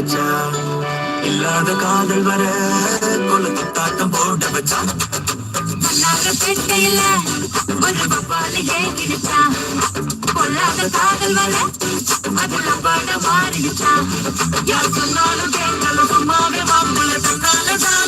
வச்சா இல்லாத காதல் வர கொளுத்து தாட்டம் போட வச்சா பெட்டையில ஒரு பப்பால ஏகிடுச்சா கொள்ளாத காதல் வர அதுல பாட மாறிடுச்சா யார் சொன்னாலும் கேட்கல சும்மாவே மாப்பிள்ள சொன்னாலதான்